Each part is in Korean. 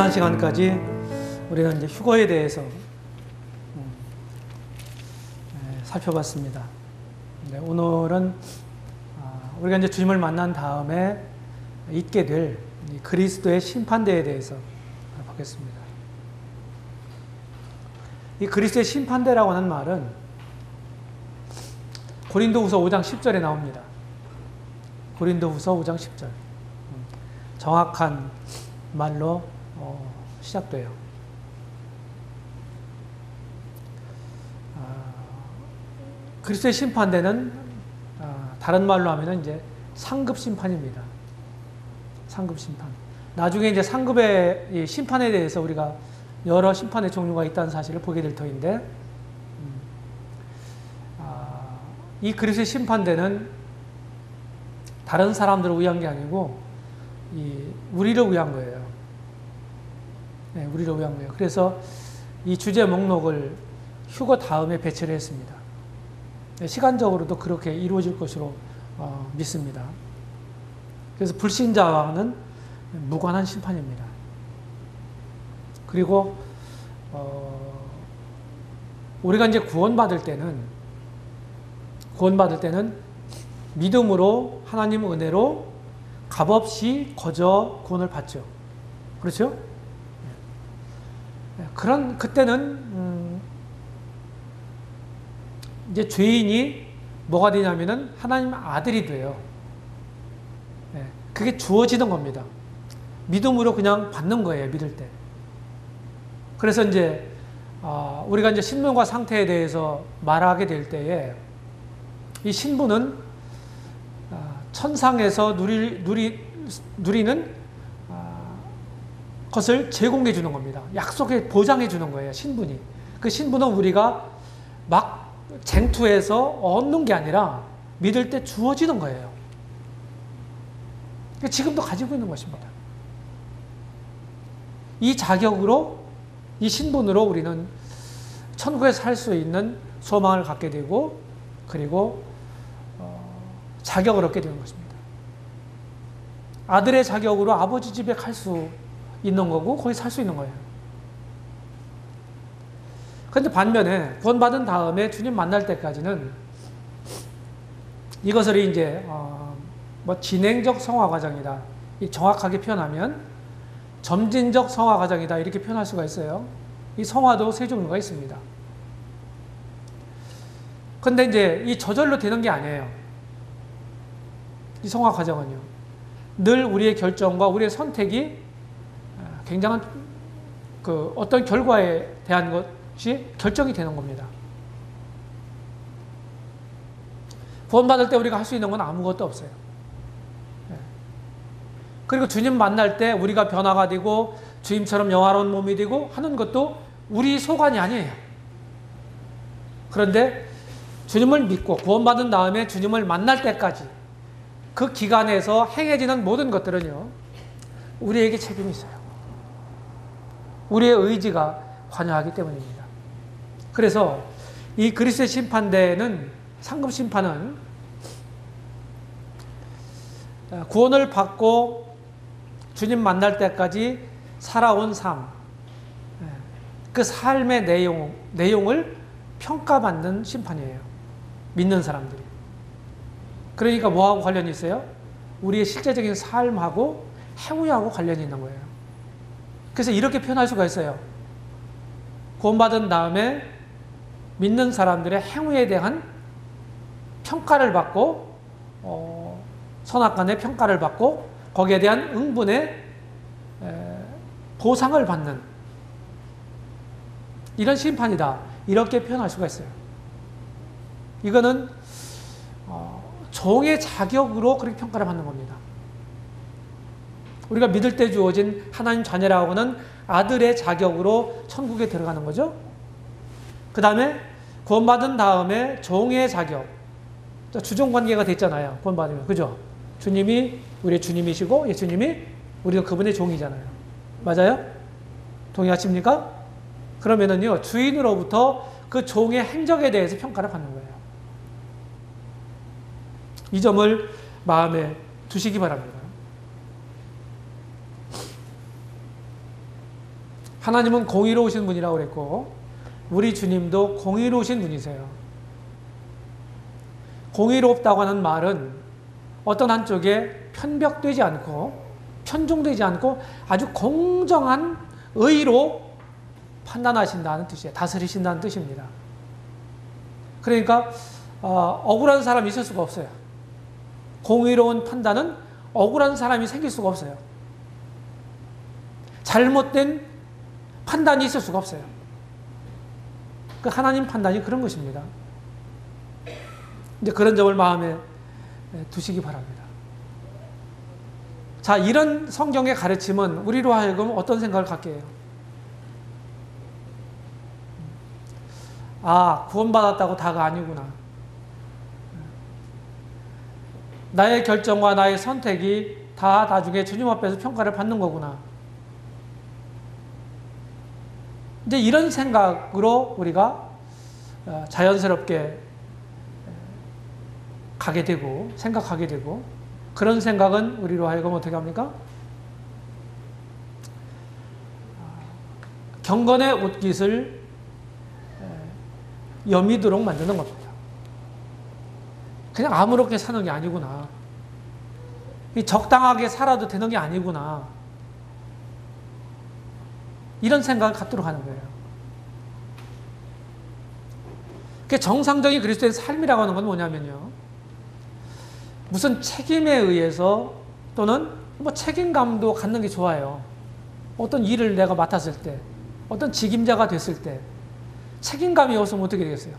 지난 시간까지 우리가 이제 휴거에 대해서 살펴봤습니다. 오늘은 우리가 이제 주님을 만난 다음에 있게 될 그리스도의 심판대에 대해서 보겠습니다. 이 그리스도의 심판대라고 하는 말은 고린도후서 5장 10절에 나옵니다. 고린도후서 5장 10절. 정확한 말로 시작돼요. 그리스도의 심판대는 다른 말로 하면 이제 상급 심판입니다. 상급 심판. 나중에 이제 상급의 이 심판에 대해서 우리가 여러 심판의 종류가 있다는 사실을 보게 될 터인데, 이 그리스도의 심판대는 다른 사람들을 위한 게 아니고 우리를 위한 거예요. 네, 우리를 위한 거예요. 그래서 이 주제 목록을 휴거 다음에 배치를 했습니다. 네, 시간적으로도 그렇게 이루어질 것으로 믿습니다. 그래서 불신자와는 무관한 심판입니다. 그리고 우리가 이제 구원받을 때는 믿음으로 하나님 은혜로 값없이 거저 구원을 받죠. 그렇죠? 그때는 이제 죄인이 뭐가 되냐면은 하나님 아들이 돼요. 그게 주어지는 겁니다. 믿음으로 그냥 받는 거예요. 믿을 때. 그래서 이제 우리가 이제 신분과 상태에 대해서 말하게 될 때에 이 신분은 천상에서 누리는 것을 제공해 주는 겁니다. 약속에 보장해 주는 거예요. 신분이. 그 신분은 우리가 막 쟁투해서 얻는 게 아니라 믿을 때 주어지는 거예요. 지금도 가지고 있는 것입니다. 이 자격으로, 이 신분으로 우리는 천국에 살 수 있는 소망을 갖게 되고, 그리고 자격을 얻게 되는 것입니다. 아들의 자격으로 아버지 집에 갈 수 있는 거고, 거기 살 수 있는 거예요. 그런데 반면에 구원받은 다음에 주님 만날 때까지는 이것을 이제 진행적 성화 과정이다. 정확하게 표현하면 점진적 성화 과정이다. 이렇게 표현할 수가 있어요. 이 성화도 세 종류가 있습니다. 그런데 이제 이 저절로 되는 게 아니에요. 이 성화 과정은요. 늘 우리의 결정과 우리의 선택이 굉장한 어떤 결과에 대한 것이 결정이 되는 겁니다. 구원받을 때 우리가 할 수 있는 건 아무것도 없어요. 그리고 주님 만날 때 우리가 변화가 되고 주님처럼 영화로운 몸이 되고 하는 것도 우리 소관이 아니에요. 그런데 주님을 믿고 구원받은 다음에 주님을 만날 때까지 그 기간에서 행해지는 모든 것들은요, 우리에게 책임이 있어요. 우리의 의지가 관여하기 때문입니다. 그래서 이 그리스도의 심판대는, 상급 심판은 구원을 받고 주님 만날 때까지 살아온 삶, 그 삶의 내용을 평가받는 심판이에요. 믿는 사람들이. 그러니까 뭐하고 관련이 있어요? 우리의 실제적인 삶하고 행위하고 관련이 있는 거예요. 그래서 이렇게 표현할 수가 있어요. 구원받은 다음에 믿는 사람들의 행위에 대한 평가를 받고, 선악간의 평가를 받고, 거기에 대한 응분의 보상을 받는 이런 심판이다. 이렇게 표현할 수가 있어요. 이거는 종의 자격으로 그렇게 평가를 받는 겁니다. 우리가 믿을 때 주어진 하나님 자녀라고 하는 아들의 자격으로 천국에 들어가는 거죠. 그 다음에 구원받은 다음에 종의 자격. 주종관계가 됐잖아요. 구원받으면. 그죠? 주님이 우리의 주님이시고 예수님이 우리가 그분의 종이잖아요. 맞아요? 동의하십니까? 그러면은요, 주인으로부터 그 종의 행적에 대해서 평가를 받는 거예요. 이 점을 마음에 두시기 바랍니다. 하나님은 공의로우신 분이라고 그랬고 우리 주님도 공의로우신 분이세요. 공의롭다고 하는 말은 어떤 한쪽에 편벽되지 않고 편중되지 않고 아주 공정한 의로 판단하신다는 뜻이에요. 다스리신다는 뜻입니다. 그러니까 억울한 사람이 있을 수가 없어요. 공의로운 판단은 억울한 사람이 생길 수가 없어요. 잘못된 판단이 있을 수가 없어요. 그 하나님 판단이 그런 것입니다. 이제 그런 점을 마음에 두시기 바랍니다. 자, 이런 성경의 가르침은 우리로 하여금 어떤 생각을 갖게 해요? 아, 구원받았다고 다가 아니구나. 나의 결정과 나의 선택이 다 나중에 주님 앞에서 평가를 받는 거구나. 이제 이런 생각으로 우리가 자연스럽게 가게 되고 생각하게 되고 그런 생각은 우리로 하여금 어떻게 합니까? 경건의 옷깃을 여미도록 만드는 겁니다. 그냥 아무렇게 사는 게 아니구나. 적당하게 살아도 되는 게 아니구나. 이런 생각을 갖도록 하는 거예요. 그 정상적인 그리스도의 삶이라고 하는 건 뭐냐면요. 무슨 책임에 의해서 또는 뭐 책임감도 갖는 게 좋아요. 어떤 일을 내가 맡았을 때, 어떤 직임자가 됐을 때 책임감이 없으면 어떻게 되겠어요?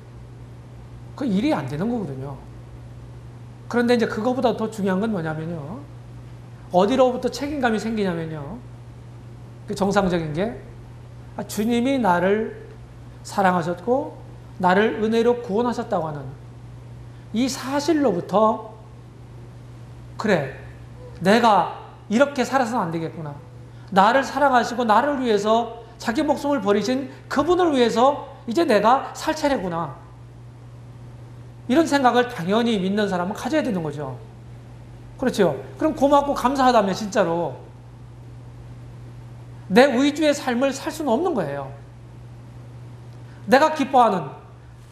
그 일이 안 되는 거거든요. 그런데 이제 그거보다 더 중요한 건 뭐냐면요. 어디로부터 책임감이 생기냐면요. 그 정상적인 게 주님이 나를 사랑하셨고 나를 은혜로 구원하셨다고 하는 이 사실로부터 그래, 내가 이렇게 살아서는 안 되겠구나. 나를 사랑하시고 나를 위해서 자기 목숨을 버리신 그분을 위해서 이제 내가 살 차례구나. 이런 생각을 당연히 믿는 사람은 가져야 되는 거죠. 그렇죠? 그럼 고맙고 감사하다면 진짜로 내 의주의 삶을 살 수는 없는 거예요. 내가 기뻐하는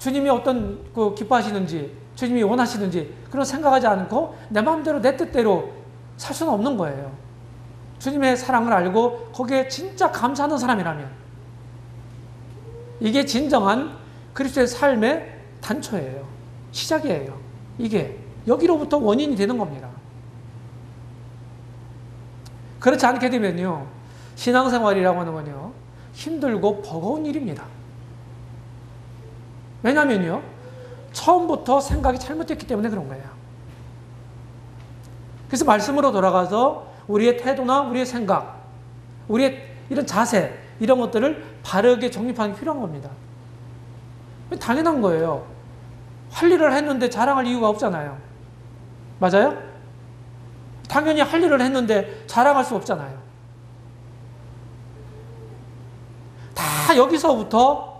주님이 어떤 기뻐하시는지 주님이 원하시는지 그런 생각하지 않고 내 마음대로 내 뜻대로 살 수는 없는 거예요. 주님의 사랑을 알고 거기에 진짜 감사하는 사람이라면 이게 진정한 그리스도의 삶의 단초예요. 시작이에요. 이게 여기로부터 원인이 되는 겁니다. 그렇지 않게 되면요. 신앙생활이라고 하는 건요. 힘들고 버거운 일입니다. 왜냐면요. 처음부터 생각이 잘못됐기 때문에 그런 거예요. 그래서 말씀으로 돌아가서 우리의 태도나 우리의 생각, 우리의 이런 자세, 이런 것들을 바르게 정립하는 게 필요한 겁니다. 당연한 거예요. 할 일을 했는데 자랑할 이유가 없잖아요. 맞아요? 당연히 할 일을 했는데 자랑할 수 없잖아요. 다 여기서부터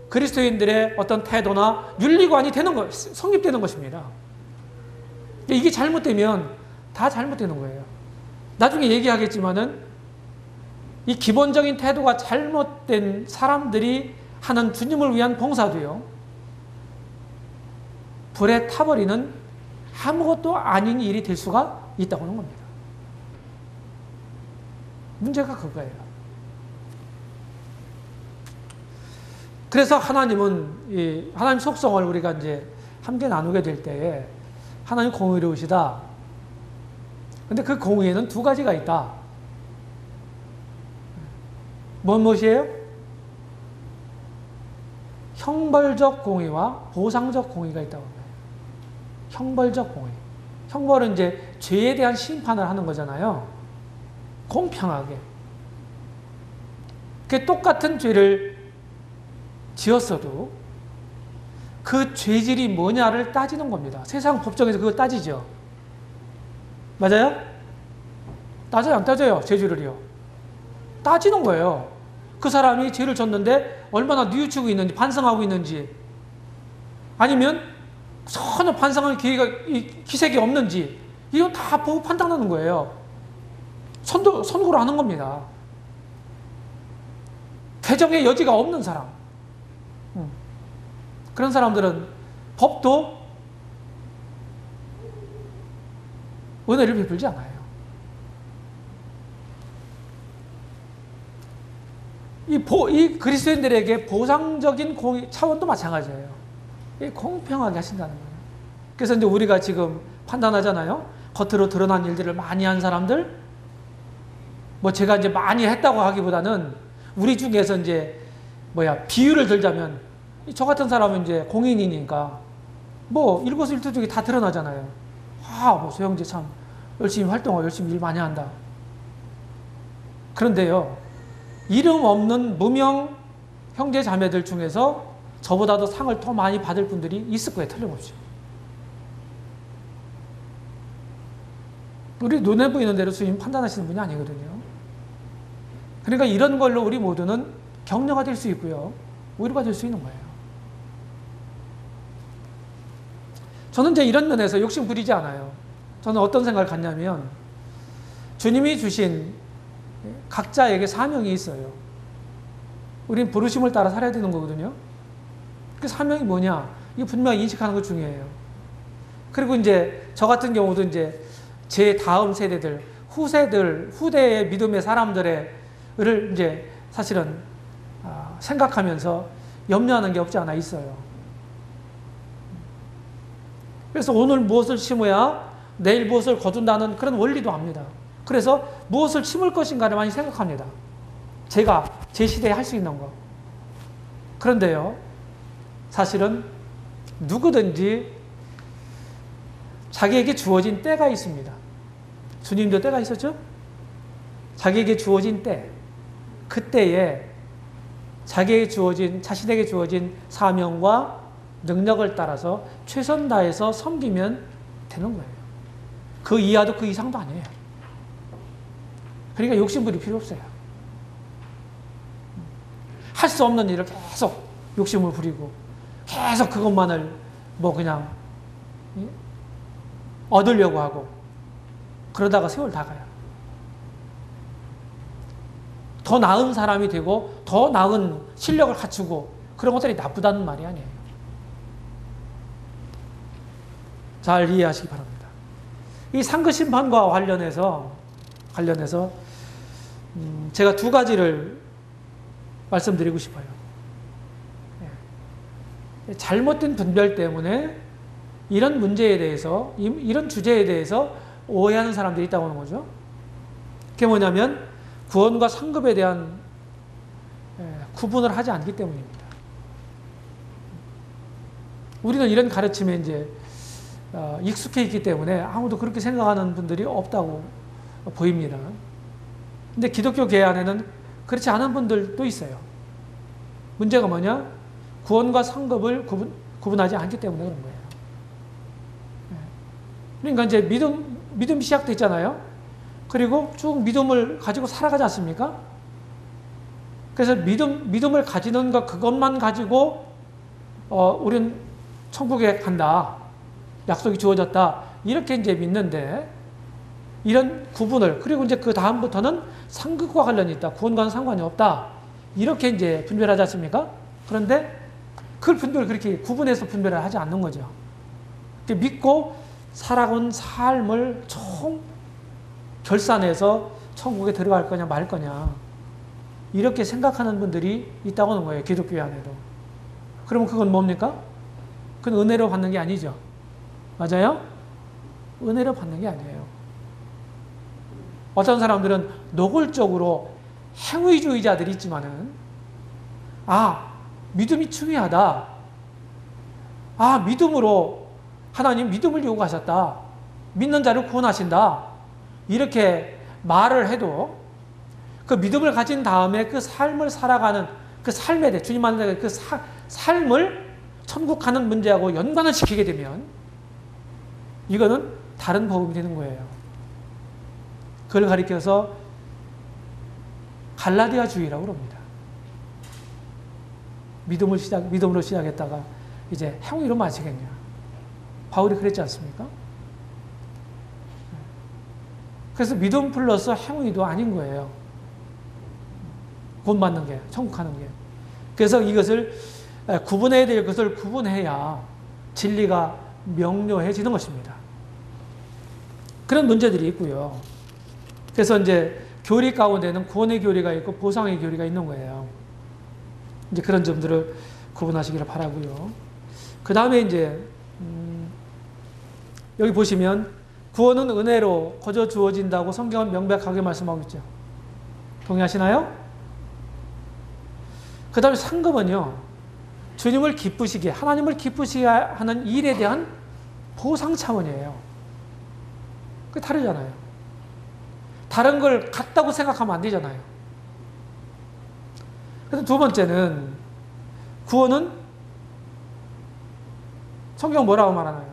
그리스도인들의 어떤 태도나 윤리관이 되는 것, 성립되는 것입니다. 이게 잘못되면 다 잘못되는 거예요. 나중에 얘기하겠지만은 이 기본적인 태도가 잘못된 사람들이 하는 주님을 위한 봉사도요. 불에 타버리는 아무것도 아닌 일이 될 수가 있다고 하는 겁니다. 문제가 그거예요. 그래서 하나님은 하나님 속성을 우리가 이제 함께 나누게 될 때에 하나님 공의로우시다. 근데 그 공의에는 두 가지가 있다. 무엇이에요? 형벌적 공의와 보상적 공의가 있다고 합니다. 형벌적 공의. 형벌은 이제 죄에 대한 심판을 하는 거잖아요. 공평하게. 그 똑같은 죄를 지었어도 그 죄질이 뭐냐를 따지는 겁니다. 세상 법정에서 그걸 따지죠. 맞아요? 따져요, 안 따져요? 죄질을요. 따지는 거예요. 그 사람이 죄를 졌는데 얼마나 뉘우치고 있는지, 반성하고 있는지, 아니면 전혀 반성할 기색이 없는지, 이건 다 보고 판단하는 거예요. 선고를 하는 겁니다. 회정의 여지가 없는 사람. 그런 사람들은 법도 은혜를 베풀지 않아요. 이 그리스도인들에게 보상적인 차원도 마찬가지예요. 공평하게 하신다는 거예요. 그래서 이제 우리가 지금 판단하잖아요. 겉으로 드러난 일들을 많이 한 사람들, 뭐 제가 이제 많이 했다고 하기보다는 우리 중에서 이제 비유를 들자면 저 같은 사람은 이제 공인이니까 뭐 일거수일투족이 다 드러나잖아요. 뭐 소영재 참 열심히 활동하고 열심히 일 많이 한다. 그런데요, 이름 없는 무명 형제 자매들 중에서 저보다도 상을 더 많이 받을 분들이 있을 거예요. 틀림없이. 우리 눈에 보이는 대로 주님 판단하시는 분이 아니거든요. 그러니까 이런 걸로 우리 모두는 격려가 될 수 있고요. 위로가 될 수 있는 거예요. 저는 이제 이런 면에서 욕심 부리지 않아요. 저는 어떤 생각을 갖냐면 주님이 주신 각자에게 사명이 있어요. 우린 부르심을 따라 살아야 되는 거거든요. 그 사명이 뭐냐? 이거 분명히 인식하는 것 중요해요. 그리고 이제 저 같은 경우도 이제 제 다음 세대들, 후대의 믿음의 사람들을 이제 사실은 생각하면서 염려하는 게 없지 않아 있어요. 그래서 오늘 무엇을 심어야 내일 무엇을 거둔다는 그런 원리도 압니다. 그래서 무엇을 심을 것인가를 많이 생각합니다. 제가 제 시대에 할 수 있는 거. 그런데요, 사실은 누구든지 자기에게 주어진 때가 있습니다. 주님도 때가 있었죠? 자기에게 주어진 때, 그때에 자신에게 주어진 사명과 능력을 따라서 최선 다해서 섬기면 되는 거예요. 그 이하도 그 이상도 아니에요. 그러니까 욕심 부릴 필요 없어요. 할 수 없는 일을 계속 욕심을 부리고 계속 그것만을 그냥 얻으려고 하고 그러다가 세월 다 가요. 더 나은 사람이 되고 더 나은 실력을 갖추고 그런 것들이 나쁘다는 말이 아니에요. 잘 이해하시기 바랍니다. 이 상급심판과 관련해서 제가 두 가지를 말씀드리고 싶어요. 잘못된 분별 때문에 이런 문제에 대해서, 이런 주제에 대해서 오해하는 사람들이 있다고 하는 거죠. 그게 뭐냐면 구원과 상급에 대한 구분을 하지 않기 때문입니다. 우리는 이런 가르침에 이제 익숙해 있기 때문에 아무도 그렇게 생각하는 분들이 없다고 보입니다. 근데 기독교 계안에는 그렇지 않은 분들도 있어요. 문제가 뭐냐? 구원과 상급을 구분하지 않기 때문에 그런 거예요. 그러니까 이제 믿음이 시작됐잖아요. 그리고 쭉 믿음을 가지고 살아가지 않습니까? 그래서 믿음을 가지는 것, 그것만 가지고 우린 천국에 간다. 약속이 주어졌다. 이렇게 이제 믿는데, 이런 구분을, 그리고 이제 그 다음부터는 상급과 관련이 있다. 구원과는 상관이 없다. 이렇게 이제 분별하지 않습니까? 그런데 그걸 그렇게 구분해서 분별을 하지 않는 거죠. 믿고 살아온 삶을 총 결산해서 천국에 들어갈 거냐 말 거냐 이렇게 생각하는 분들이 있다고 하는 거예요. 기독교 안에도. 그러면 그건 뭡니까? 그건 은혜로 받는 게 아니죠. 맞아요? 은혜로 받는 게 아니에요. 어떤 사람들은 노골적으로 행위주의자들이 있지만은 믿음이 중요하다. 믿음으로 하나님 믿음을 요구하셨다. 믿는 자를 구원하신다. 이렇게 말을 해도 그 믿음을 가진 다음에 그 삶을 살아가는 그 삶에 대해 주님 만나는 그 삶을 천국 가는 문제하고 연관을 시키게 되면 이거는 다른 복음이 되는 거예요. 그걸 가리켜서 갈라디아주의라고 합니다. 믿음으로 시작했다가 이제 행위로 마치겠냐. 바울이 그랬지 않습니까? 그래서 믿음 플러스 행위도 아닌 거예요. 구원받는 게, 천국 가는 게. 그래서 이것을 구분해야 될 것을 구분해야 진리가 명료해지는 것입니다. 그런 문제들이 있고요. 그래서 이제 교리 가운데는 구원의 교리가 있고 보상의 교리가 있는 거예요. 이제 그런 점들을 구분하시기를 바라고요. 그 다음에 이제 여기 보시면 구원은 은혜로 거저 주어진다고 성경은 명백하게 말씀하고 있죠. 동의하시나요? 그 다음에 상급은요, 주님을 기쁘시게, 하나님을 기쁘시게 하는 일에 대한 보상 차원이에요. 그게 다르잖아요. 다른 걸 같다고 생각하면 안 되잖아요. 그래서 두 번째는 구원은 성경 뭐라고 말하나요?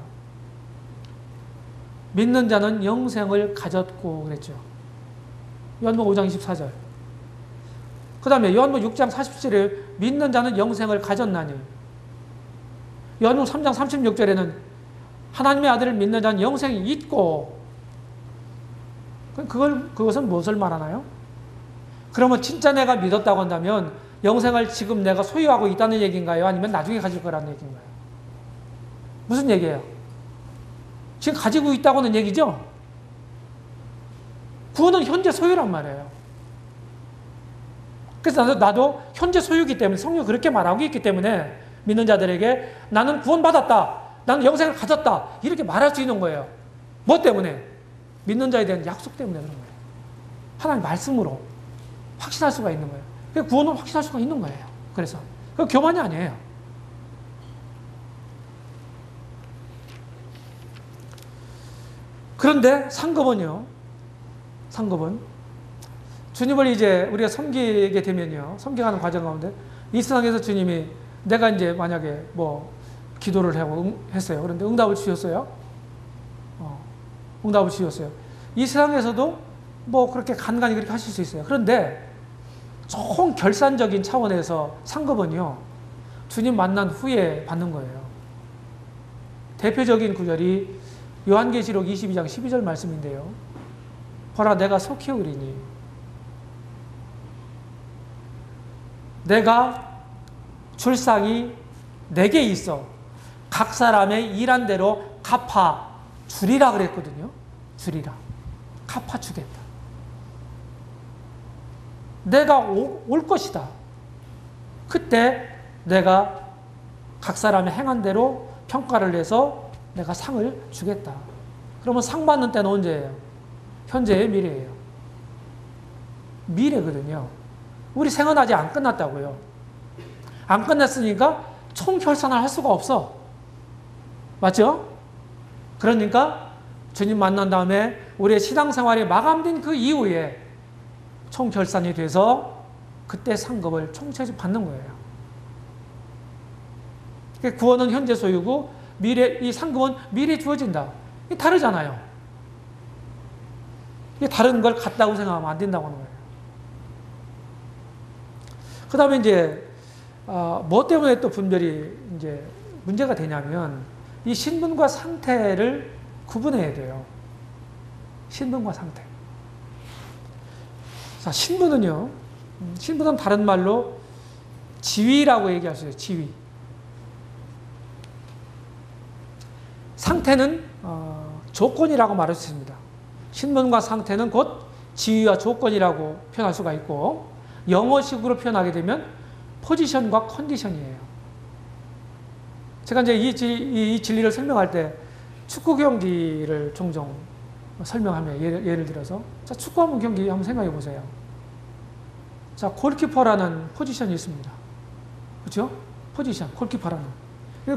믿는 자는 영생을 가졌고 그랬죠. 요한복음 5장 24절. 그 다음에 요한복음 6장 47절에 믿는 자는 영생을 가졌나니. 요한복음 3장 36절에는 하나님의 아들을 믿는 자는 영생이 있고. 그것은 무엇을 말하나요? 그러면 진짜 내가 믿었다고 한다면 영생을 지금 내가 소유하고 있다는 얘기인가요? 아니면 나중에 가질 거라는 얘기인가요? 무슨 얘기예요? 지금 가지고 있다고는 얘기죠? 구원은 현재 소유란 말이에요. 그래서 나도 현재 소유이기 때문에 성경 그렇게 말하고 있기 때문에 믿는 자들에게 나는 구원받았다. 나는 영생을 가졌다. 이렇게 말할 수 있는 거예요. 뭐 때문에? 믿는 자에 대한 약속 때문에 그런 거예요. 하나님 말씀으로 확신할 수가 있는 거예요. 그러니까 구원은 확신할 수가 있는 거예요. 그래서 그 교만이 아니에요. 그런데 상급은요. 상급은 주님을 이제 우리가 섬기게 되면요. 섬겨가는 과정 가운데 이 세상에서 주님이 내가 이제 만약에 뭐 기도를 하고 했어요. 그런데 응답을 주셨어요. 응답을 주셨어요. 이 세상에서도 뭐 그렇게 간간히 그렇게 하실 수 있어요. 그런데 총 결산적인 차원에서 상급은요. 주님 만난 후에 받는 거예요. 대표적인 구절이 요한계시록 22장 12절 말씀인데요. 보라 내가 속히 오리니 내가 줄상이 내게 있어 각 사람의 일한 대로 갚아 주리라 그랬거든요. 주리라. 갚아 주겠다. 내가 올 것이다. 그때 내가 각 사람의 행한 대로 평가를 해서 내가 상을 주겠다. 그러면 상 받는 때는 언제예요? 현재의 미래예요. 미래거든요. 우리 생은 아직 안 끝났다고요. 안 끝났으니까 총결산을 할 수가 없어. 맞죠? 그러니까 주님 만난 다음에 우리의 신앙생활이 마감된 그 이후에 총결산이 돼서 그때 상급을 총체적으로 받는 거예요. 구원은 현재 소유고 이 상급은 미래에 주어진다. 이게 다르잖아요. 이게 다른 걸 같다고 생각하면 안 된다고 하는 거예요. 그 다음에 이제, 뭐 때문에 또 분별이 이제 문제가 되냐면, 이 신분과 상태를 구분해야 돼요. 신분과 상태. 자, 신분은요, 신분은 다른 말로 지위라고 얘기할 수 있어요. 지위. 상태는 조건이라고 말할 수 있습니다. 신분과 상태는 곧 지위와 조건이라고 표현할 수가 있고 영어식으로 표현하게 되면 포지션과 컨디션이에요. 제가 이제 이 진리를 설명할 때 축구 경기를 종종 설명하며 예를 들어서 자, 축구 한번 경기 한번 생각해 보세요. 자, 골키퍼라는 포지션이 있습니다. 그렇죠? 포지션, 골키퍼라는.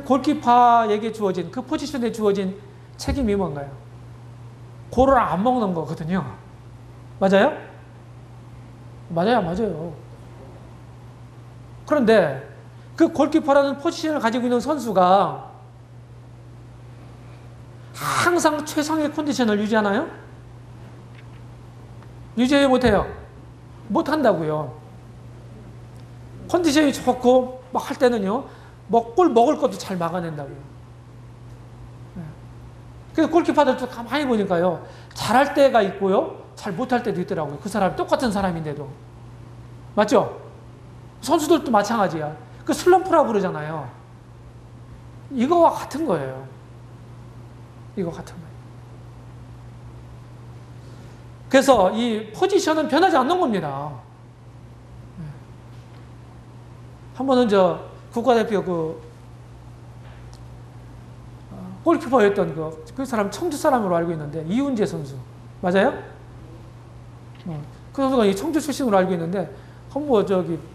골키퍼에게 주어진 그 포지션에 주어진 책임이 뭔가요? 골을 안 먹는 거거든요. 맞아요? 맞아요. 그런데 그 골키퍼라는 포지션을 가지고 있는 선수가 항상 최상의 컨디션을 유지하나요? 유지해 못해요. 못한다고요. 컨디션이 좋고 막 할 때는요. 골 먹을 것도 잘 막아낸다고요. 그래서 골키퍼들도 가만히 보니까요. 잘할 때가 있고요. 잘 못할 때도 있더라고요. 그 사람이 똑같은 사람인데도. 맞죠? 선수들도 마찬가지야. 그 슬럼프라고 그러잖아요. 이거와 같은 거예요. 이거 같은 거예요. 그래서 이 포지션은 변하지 않는 겁니다. 한 번은 국가대표 골키퍼였던 그 사람 청주 사람으로 알고 있는데, 이훈재 선수. 맞아요? 그 선수가 이 청주 출신으로 알고 있는데,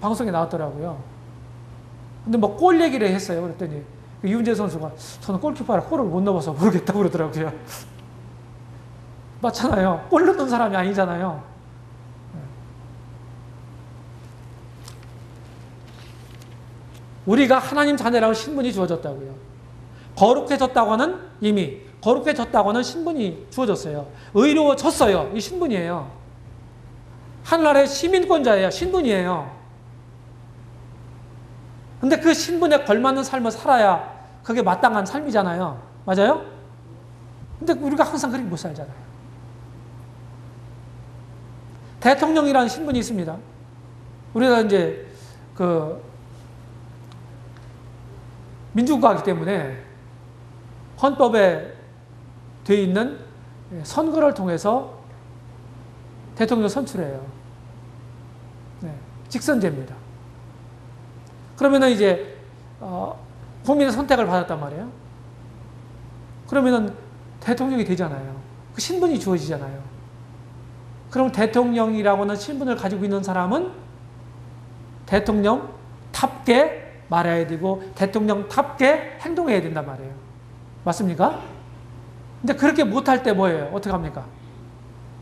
방송에 나왔더라고요. 근데 골 얘기를 했어요. 그랬더니, 이훈재 선수가, 저는 골키퍼라 골을 못 넣어서 모르겠다고 그러더라고요. 맞잖아요. 골 넣는 사람이 아니잖아요. 우리가 하나님 자녀라고 신분이 주어졌다고요. 거룩해졌다고 하는 신분이 주어졌어요. 의로워졌어요. 이 신분이에요. 하늘나라의 시민권자예요. 신분이에요. 근데 그 신분에 걸맞는 삶을 살아야 그게 마땅한 삶이잖아요. 맞아요? 근데 우리가 항상 그렇게 못 살잖아요. 대통령이라는 신분이 있습니다. 우리가 이제 민주국가이기 때문에 헌법에 되어 있는 선거를 통해서 대통령을 선출해요. 네, 직선제입니다. 그러면은 이제 국민의 선택을 받았단 말이에요. 그러면은 대통령이 되잖아요. 그 신분이 주어지잖아요. 그럼 대통령이라고 하는 신분을 가지고 있는 사람은 대통령답게 말해야 되고 대통령답게 행동해야 된단 말이에요. 맞습니까? 근데 그렇게 못할 때 뭐예요? 어떻게 합니까?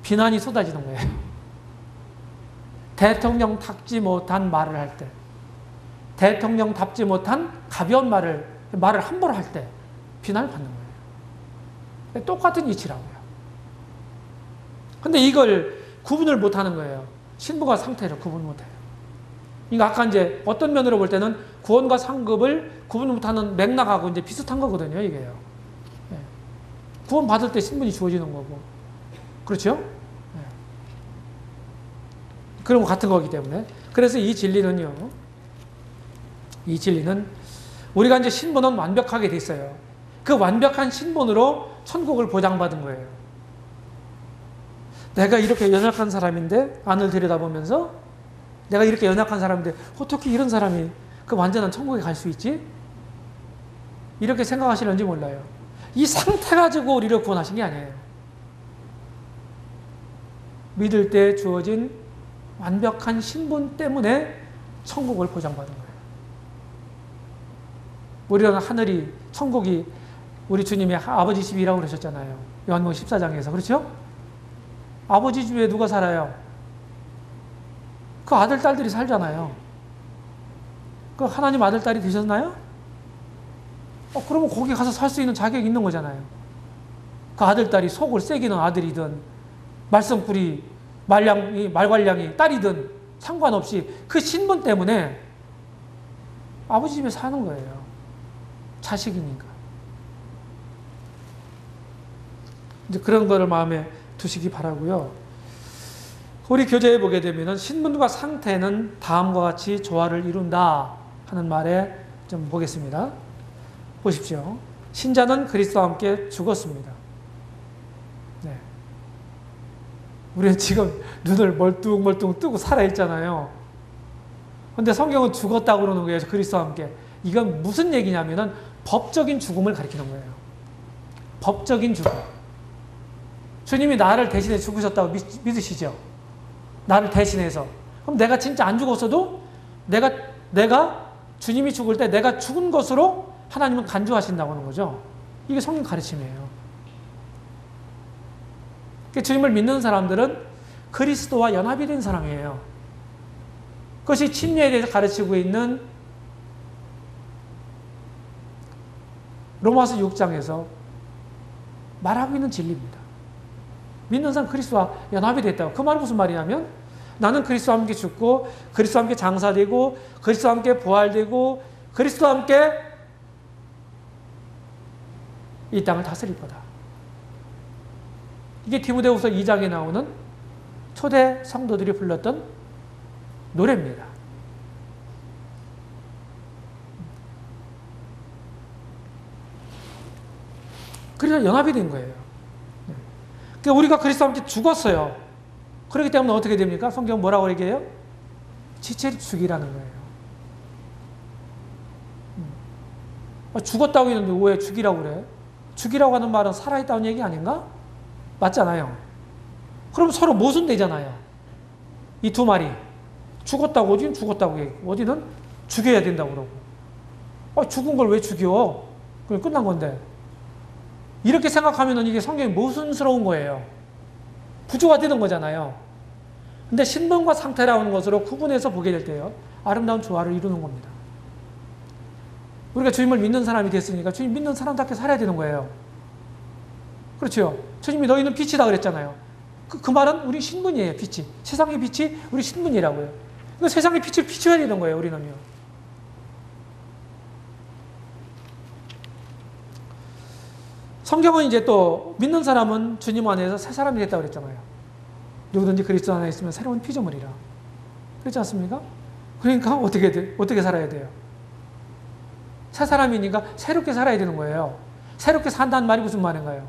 비난이 쏟아지는 거예요. 대통령답지 못한 말을 할 때, 대통령답지 못한 가벼운 말을 함부로 할 때 비난을 받는 거예요. 똑같은 이치라고요. 근데 이걸 구분을 못하는 거예요. 신분과 상태를 구분 못해요. 그러니까 아까 이제 어떤 면으로 볼 때는 구원과 상급을 구분 못하는 맥락하고 이제 비슷한 거거든요, 이게요. 네. 구원 받을 때 신분이 주어지는 거고, 그렇죠? 네. 그런 거 같은 거기 때문에. 그래서 이 진리는 우리가 이제 신분은 완벽하게 돼 있어요. 그 완벽한 신분으로 천국을 보장받은 거예요. 내가 이렇게 연약한 사람인데, 안을 들여다보면서 내가 이렇게 연약한 사람인데 어떻게 이런 사람이 그 완전한 천국에 갈 수 있지? 이렇게 생각하시는지 몰라요. 이 상태 가지고 우리를 구원하신 게 아니에요. 믿을 때 주어진 완벽한 신분 때문에 천국을 보장받은 거예요. 우리는 하늘이, 천국이 우리 주님이 아버지 집이라고 그러셨잖아요. 요한복음 14장에서. 그렇죠? 아버지 집에 누가 살아요? 그 아들, 딸들이 살잖아요. 그 하나님 아들, 딸이 되셨나요? 그러면 거기 가서 살 수 있는 자격이 있는 거잖아요. 그 아들, 딸이 속을 새기는 아들이든, 말썽꾸리, 말괄량이 딸이든 상관없이 그 신분 때문에 아버지 집에 사는 거예요. 자식이니까. 이제 그런 거를 마음에 두시기 바라고요. 우리 교재에 보게 되면 신분과 상태는 다음과 같이 조화를 이룬다 하는 말에 좀 보겠습니다. 보십시오. 신자는 그리스도와 함께 죽었습니다. 네. 우리는 지금 눈을 멀뚱멀뚱 뜨고 살아있잖아요. 근데 성경은 죽었다고 그러는 거예요. 그리스도와 함께. 이건 무슨 얘기냐면은 법적인 죽음을 가리키는 거예요. 법적인 죽음. 주님이 나를 대신해 죽으셨다고 믿으시죠? 나를 대신해서. 그럼 내가 진짜 안 죽었어도 내가 주님이 죽을 때 내가 죽은 것으로 하나님은 간주하신다고 하는 거죠. 이게 성경 가르침이에요. 주님을 믿는 사람들은 그리스도와 연합이 된 사람이에요. 그것이 침례에 대해서 가르치고 있는 로마서 6장에서 말하고 있는 진리입니다. 믿는 사람 그리스도와 연합이 됐다고. 그 말은 무슨 말이냐면 나는 그리스도와 함께 죽고 그리스도와 함께 장사되고 그리스도와 함께 부활되고 그리스도와 함께 이 땅을 다스릴 거다. 이게 디모데후서 2장에 나오는 초대 성도들이 불렀던 노래입니다. 그래서 연합이 된 거예요. 그러니까 우리가 그리스도와 함께 죽었어요. 그렇기 때문에 어떻게 됩니까? 성경 뭐라고 얘기해요? 지체를 죽이라는 거예요. 죽었다고 했는데 왜 죽이라고 그래? 죽이라고 하는 말은 살아있다는 얘기 아닌가? 맞잖아요. 그럼 서로 모순되잖아요. 이 두 말이. 죽었다고, 어디는 죽었다고 얘기하고, 어디는 죽여야 된다고 그러고. 죽은 걸 왜 죽여? 그럼 끝난 건데. 이렇게 생각하면 이게 성경이 모순스러운 거예요. 부조화되는 거잖아요. 근데 신분과 상태라는 것으로 구분해서 보게 될 때요, 아름다운 조화를 이루는 겁니다. 우리가 주님을 믿는 사람이 됐으니까 주님 믿는 사람답게 살아야 되는 거예요. 그렇죠? 주님이 너희는 빛이다 그랬잖아요. 그 말은 우리 신분이에요, 빛이. 세상의 빛이 우리 신분이라고요. 그러니까 세상의 빛을 비춰야 되는 거예요, 우리는요. 성경은 이제 또 믿는 사람은 주님 안에서 새 사람이 됐다고 그랬잖아요. 누구든지 그리스도 안에 있으면 새로운 피조물이라. 그렇지 않습니까? 그러니까 어떻게 살아야 돼요? 새 사람이니까 새롭게 살아야 되는 거예요. 새롭게 산다는 말이 무슨 말인가요?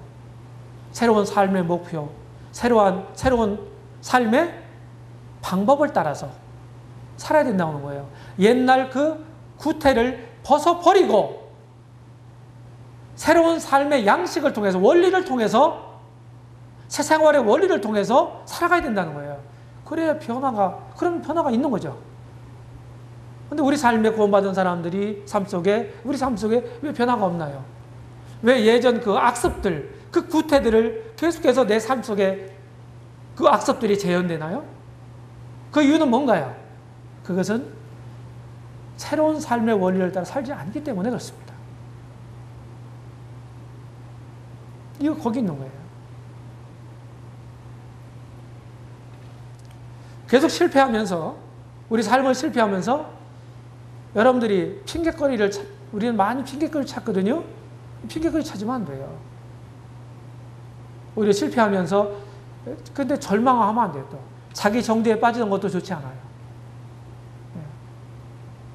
새로운 삶의 목표, 새로운 삶의 방법을 따라서 살아야 된다는 거예요. 옛날 그 구태를 벗어버리고 새로운 삶의 양식을 통해서, 원리를 통해서, 새 생활의 원리를 통해서 살아가야 된다는 거예요. 그래야 그런 변화가 있는 거죠. 근데 우리 삶에 구원받은 사람들이 우리 삶 속에 왜 변화가 없나요? 왜 예전 그 악습들, 그 구태들을 계속해서 내 삶 속에 그 악습들이 재현되나요? 그 이유는 뭔가요? 그것은 새로운 삶의 원리를 따라 살지 않기 때문에 그렇습니다. 이거 거기 있는 거예요. 계속 실패하면서, 우리 삶을 실패하면서 여러분들이 우리는 많이 핑계거리를 찾거든요. 핑계거리 찾으면 안 돼요. 오히려 실패하면서, 근데 절망하면 안 돼요. 또 자기 정죄에 빠지는 것도 좋지 않아요.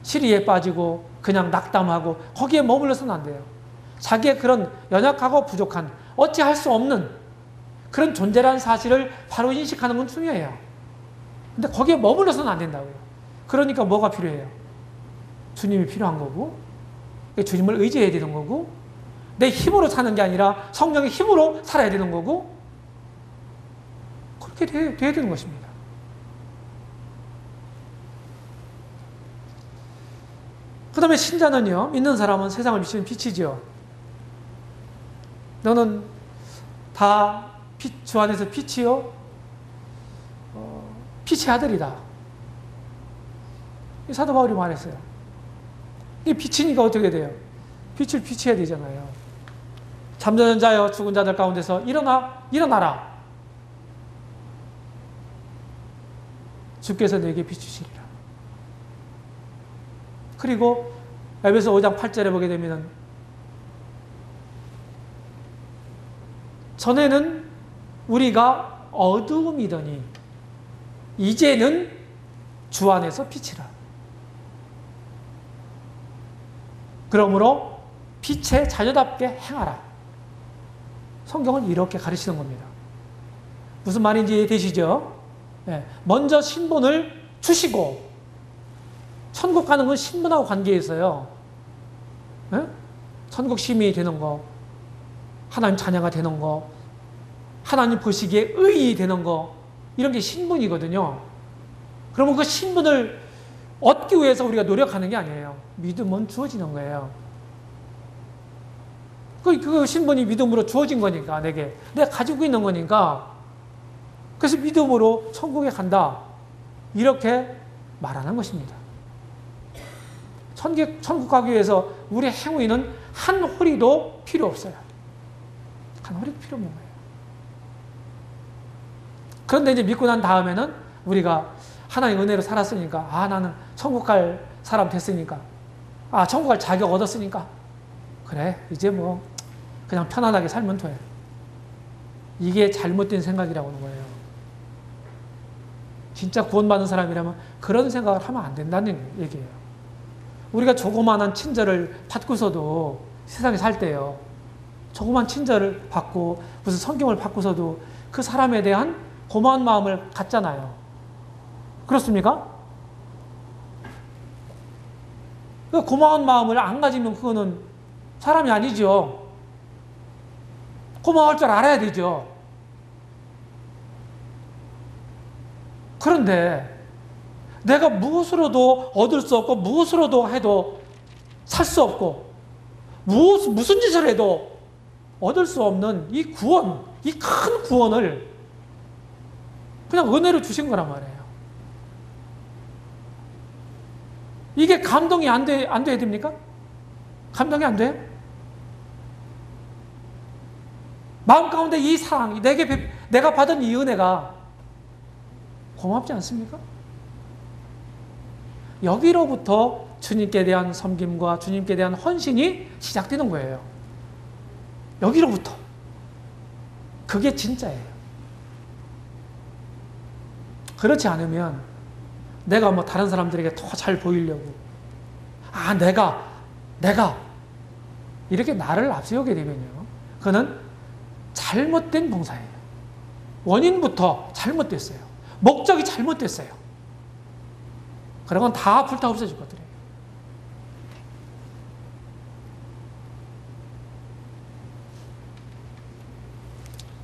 시리에 빠지고 그냥 낙담하고 거기에 머물러서는 안 돼요. 자기의 그런 연약하고 부족한, 어찌할 수 없는 그런 존재라는 사실을 바로 인식하는 건 중요해요. 근데 거기에 머물러서는 안 된다고요. 그러니까 뭐가 필요해요? 주님이 필요한 거고, 주님을 의지해야 되는 거고, 내 힘으로 사는 게 아니라 성령의 힘으로 살아야 되는 거고, 그렇게 돼야 되는 것입니다. 그 다음에 신자는요, 믿는 사람은 세상을 비추는 빛이죠. 너는 다 주 안에서 빛이요, 빛의 아들이다. 사도 바울이 말했어요. 이게 빛이니까 어떻게 돼요? 빛을 비춰야 되잖아요. 잠자는 자여 죽은 자들 가운데서 일어나라. 주께서 내게 비추시리라. 그리고 에베소 5장 8절에 보게 되면, 전에는 우리가 어두움이더니 이제는 주 안에서 빛이라. 그러므로 빛의 자녀답게 행하라. 성경은 이렇게 가르치는 겁니다. 무슨 말인지 이해되시죠? 네. 먼저 신분을 주시고, 천국 가는 건 신분하고 관계에 있어요. 네? 천국 시민이 되는 거, 하나님 자녀가 되는 거, 하나님 보시기에 의인이 되는 거, 이런 게 신분이거든요. 그러면 그 신분을 얻기 위해서 우리가 노력하는 게 아니에요. 믿음은 주어지는 거예요. 그 신분이 믿음으로 주어진 거니까, 내가 가지고 있는 거니까, 그래서 믿음으로 천국에 간다, 이렇게 말하는 것입니다. 천국 가기 위해서 우리 행위는 한 호리도 필요 없어요. 한 호리도 필요 없는 거예요. 그런데 이제 믿고 난 다음에는 우리가 하나님의 은혜로 살았으니까, 나는 천국 갈 사람 됐으니까, 천국 갈 자격 얻었으니까, 그래, 이제 뭐 그냥 편안하게 살면 돼. 이게 잘못된 생각이라고 하는 거예요. 진짜 구원받은 사람이라면 그런 생각을 하면 안 된다는 얘기예요. 우리가 조그마한 친절을 받고서도 세상에 살 때요. 조그만 친절을 받고 무슨 성경을 받고서도 그 사람에 대한 고마운 마음을 갖잖아요. 그렇습니까? 그 고마운 마음을 안 가지면 그거는 사람이 아니죠. 고마울 줄 알아야 되죠. 그런데 내가 무엇으로도 얻을 수 없고 무엇으로도 해도 살 수 없고 무슨 짓을 해도 얻을 수 없는 이 구원, 이 큰 구원을 그냥 은혜로 주신 거란 말이에요. 이게 감동이 안 돼야 됩니까? 감동이 안 돼요? 마음 가운데 이 사랑, 내가 받은 이 은혜가 고맙지 않습니까? 여기로부터 주님께 대한 섬김과 주님께 대한 헌신이 시작되는 거예요. 여기로부터. 그게 진짜예요. 그렇지 않으면 내가 뭐 다른 사람들에게 더 잘 보이려고 내가 이렇게 나를 앞세우게 되면요. 그는 잘못된 봉사예요. 원인부터 잘못됐어요. 목적이 잘못됐어요. 그런 건 다 불타 없어질 것들이에요.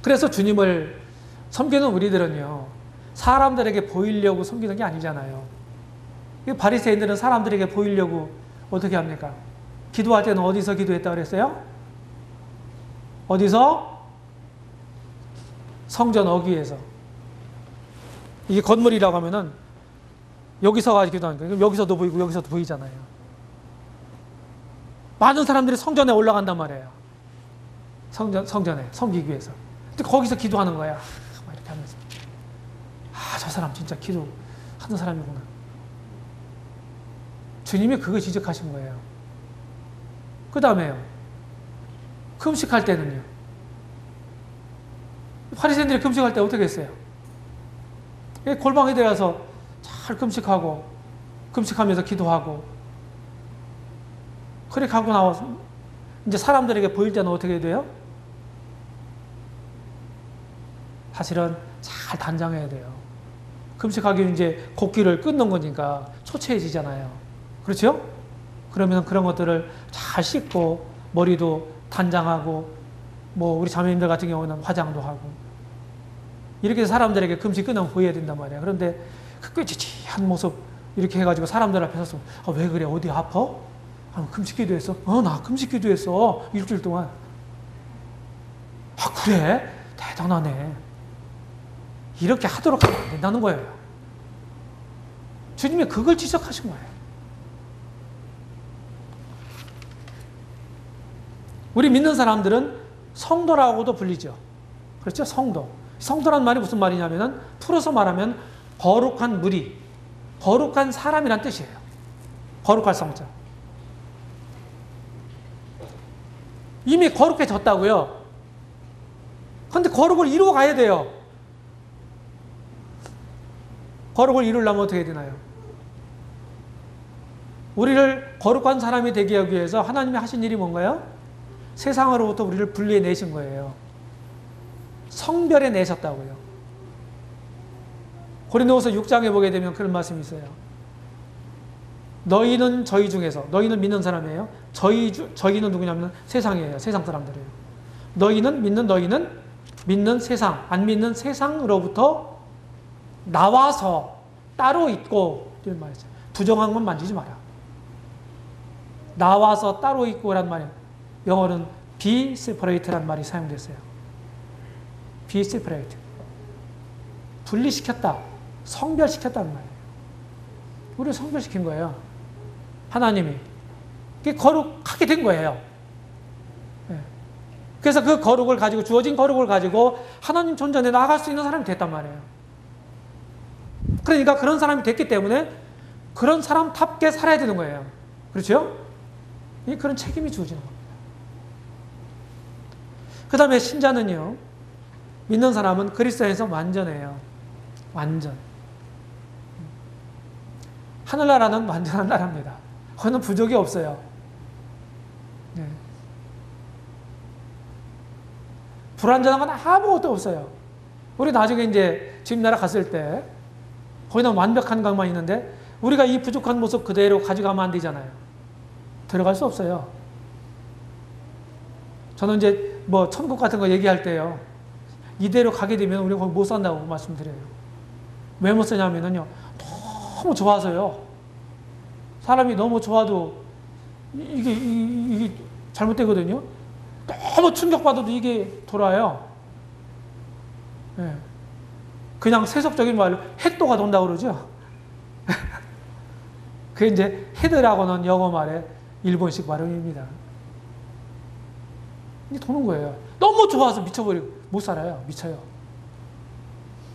그래서 주님을 섬기는 우리들은요, 사람들에게 보이려고 섬기는 게 아니잖아요. 바리새인들은 사람들에게 보이려고 어떻게 합니까? 기도할 때는 어디서 기도했다고 그랬어요? 어디서? 성전 어귀에서. 이게 건물이라고 하면은 여기서 가지고 기도하니까 여기서도 보이고 여기서도 보이잖아요. 많은 사람들이 성전에 올라간단 말이에요. 성전에 섬기기 위해서. 근데 거기서 기도하는 거야. 막 이렇게 하면서. 저 사람 진짜 기도하는 사람이구나. 주님이 그거 지적하신 거예요. 그 다음에요. 금식할 때는요. 바리새인들이 금식할 때 어떻게 했어요? 골방에 들어가서 잘 금식하면서 기도하고, 그렇게 하고 나와서 이제 사람들에게 보일 때는 어떻게 돼요? 사실은 잘 단장해야 돼요. 금식하기 이제 곡기를 끊는 거니까 초췌해지잖아요. 그렇죠? 그러면 그런 것들을 잘 씻고 머리도 단장하고 뭐 우리 자매님들 같은 경우는 화장도 하고 이렇게 해서 사람들에게 금식 끊으면 보여야 된단 말이에요. 그런데 그 꾀지지한 모습 이렇게 해가지고 사람들 앞에 서서 왜 그래? 어디 아파? 금식 기도했어? 나 금식 기도했어. 일주일 동안. 그래? 대단하네. 이렇게 하도록 하면 안 된다는 거예요. 주님이 그걸 지적하신 거예요. 우리 믿는 사람들은 성도라고도 불리죠. 그렇죠? 성도. 성도란 말이 무슨 말이냐면은 풀어서 말하면 거룩한 무리, 거룩한 사람이란 뜻이에요. 거룩할 성자. 이미 거룩해졌다고요. 그런데 거룩을 이루어 가야 돼요. 거룩을 이루려면 어떻게 해야 되나요? 우리를 거룩한 사람이 되게 하기 위해서 하나님이 하신 일이 뭔가요? 세상으로부터 우리를 분리해 내신 거예요. 성별해 내셨다고요. 고린도후서 6장에 보게 되면 그런 말씀이 있어요. 너희는 저희 중에서, 너희는 믿는 사람이에요. 저희는 누구냐면 세상이에요. 세상 사람들이에요. 너희는 믿는 세상, 안 믿는 세상으로부터 나와서 따로 있고, 이런 말이죠. 부정한 건 만지지 마라. 나와서 따로 있고란 말이에요. 영어는 be separate란 말이 사용됐어요. be separate. 분리시켰다. 성별시켰다는 말이에요. 우리를 성별시킨 거예요. 하나님이. 그게 거룩하게 된 거예요. 그래서 그 거룩을 가지고, 주어진 거룩을 가지고 하나님 존전에 나아갈 수 있는 사람이 됐단 말이에요. 그러니까 그런 사람이 됐기 때문에 그런 사람답게 살아야 되는 거예요. 그렇죠? 그런 책임이 주어지는 겁니다. 그 다음에 신자는요, 믿는 사람은 그리스도 안에서 완전해요. 완전. 하늘나라는 완전한 나라입니다. 거기는 부족이 없어요. 네. 불완전한 건 아무것도 없어요. 우리 나중에 이제 주님 나라 갔을 때 거기는 완벽한 것만 있는데 우리가 이 부족한 모습 그대로 가져가면 안 되잖아요. 들어갈 수 없어요. 저는 이제 뭐 천국 같은 거 얘기할 때요. 이대로 가게 되면 우리가 거기 못 산다고 말씀드려요. 왜 못 사냐면요. 너무 좋아서요. 사람이 너무 좋아도 이게 잘못되거든요. 너무 충격받아도 이게 돌아요. 네. 그냥 세속적인 말로 핵도가 돈다고 그러죠. 그게 이제 헤드라고는 영어 말의 일본식 발음입니다. 이게 도는 거예요. 너무 좋아서 미쳐버리고 못 살아요. 미쳐요.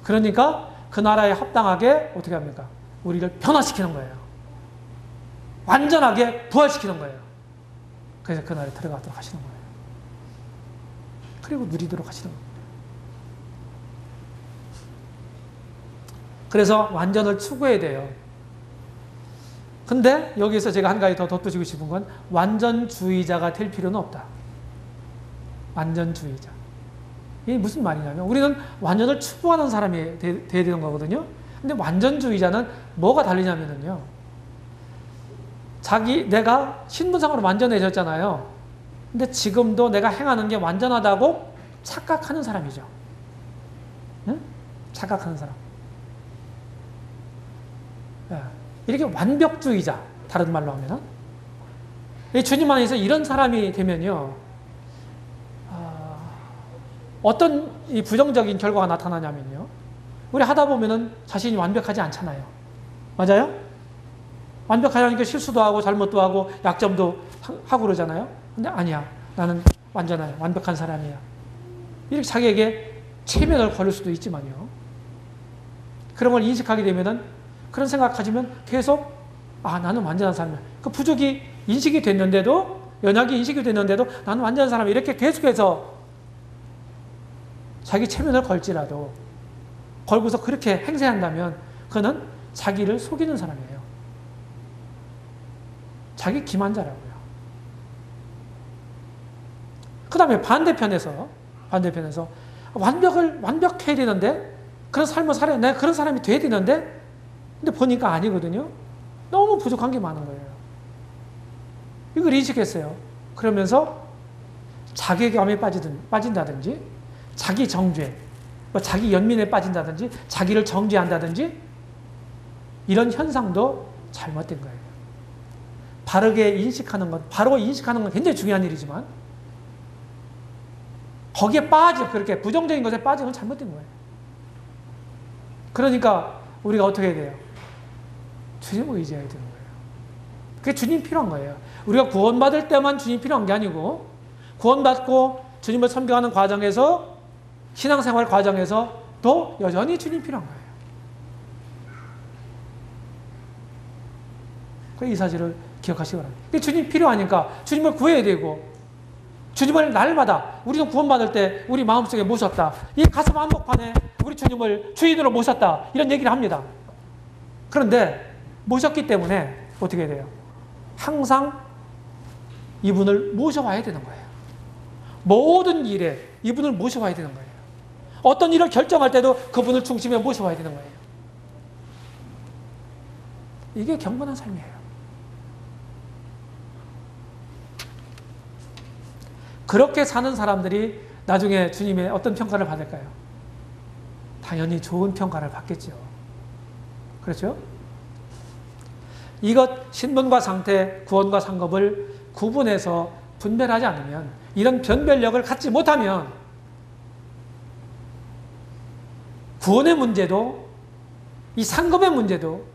그러니까 그 나라에 합당하게 어떻게 합니까? 우리를 변화시키는 거예요. 완전하게 부활시키는 거예요. 그래서 그 나라에 들어가도록 하시는 거예요. 그리고 누리도록 하시는 겁니다. 그래서 완전을 추구해야 돼요. 근데 여기서 제가 한 가지 더 덧붙이고 싶은 건 완전주의자가 될 필요는 없다. 완전주의자. 이게 무슨 말이냐면 우리는 완전을 추구하는 사람이 돼야 되는 거거든요. 근데 완전주의자는 뭐가 다르냐면요. 내가 신분상으로 완전해졌잖아요. 근데 지금도 내가 행하는 게 완전하다고 착각하는 사람이죠. 응? 착각하는 사람. 이렇게 완벽주의자, 다른 말로 하면은. 주님 안에서 이런 사람이 되면요. 어떤 이 부정적인 결과가 나타나냐면요. 우리 하다 보면은 자신이 완벽하지 않잖아요. 맞아요? 완벽하니까 실수도 하고 잘못도 하고 약점도 하고 그러잖아요. 근데 아니야. 나는 완전해. 완벽한 사람이야. 이렇게 자기에게 체면을 걸을 수도 있지만요. 그런 걸 인식하게 되면은 그런 생각 가지면 계속 나는 완전한 사람이야. 그 부족이 인식이 됐는데도 연약이 인식이 됐는데도 나는 완전한 사람이야. 이렇게 계속해서 자기 체면을 걸지라도 걸고서 그렇게 행세한다면 그는 자기를 속이는 사람이에요. 자기 기만자라고요. 그 다음에 반대편에서 완벽해야 되는데 그런 삶을 살아야 내가 그런 사람이 돼야 되는데 근데 보니까 아니거든요. 너무 부족한 게 많은 거예요. 이걸 인식했어요. 그러면서 자괴감에 빠진다든지 자기 정죄, 자기 연민에 빠진다든지 자기를 정죄한다든지 이런 현상도 잘못된 거예요. 바르게 인식하는 것, 바로 인식하는 건 굉장히 중요한 일이지만 거기에 그렇게 부정적인 것에 빠지는 건 잘못된 거예요. 그러니까 우리가 어떻게 해야 돼요? 주님을 의지해야 되는 거예요. 그게 주님 필요한 거예요. 우리가 구원받을 때만 주님 필요한 게 아니고 구원받고 주님을 섬겨하는 과정에서 신앙생활 과정에서 또 여전히 주님 필요한 거예요. 이 사실을 기억하시기 바랍니다. 주님 필요하니까 주님을 구해야 되고 주님을 날마다 우리는 구원받을 때 우리 마음속에 모셨다. 이 가슴 한복판에 우리 주님을 주인으로 모셨다. 이런 얘기를 합니다. 그런데 모셨기 때문에 어떻게 돼요? 항상 이분을 모셔와야 되는 거예요. 모든 일에 이분을 모셔와야 되는 거예요. 어떤 일을 결정할 때도 그분을 중심에 모셔와야 되는 거예요. 이게 경건한 삶이에요. 그렇게 사는 사람들이 나중에 주님의 어떤 평가를 받을까요? 당연히 좋은 평가를 받겠죠. 그렇죠? 이것 신분과 상태, 구원과 상급을 구분해서 분별하지 않으면 이런 변별력을 갖지 못하면 구원의 문제도 이 상급의 문제도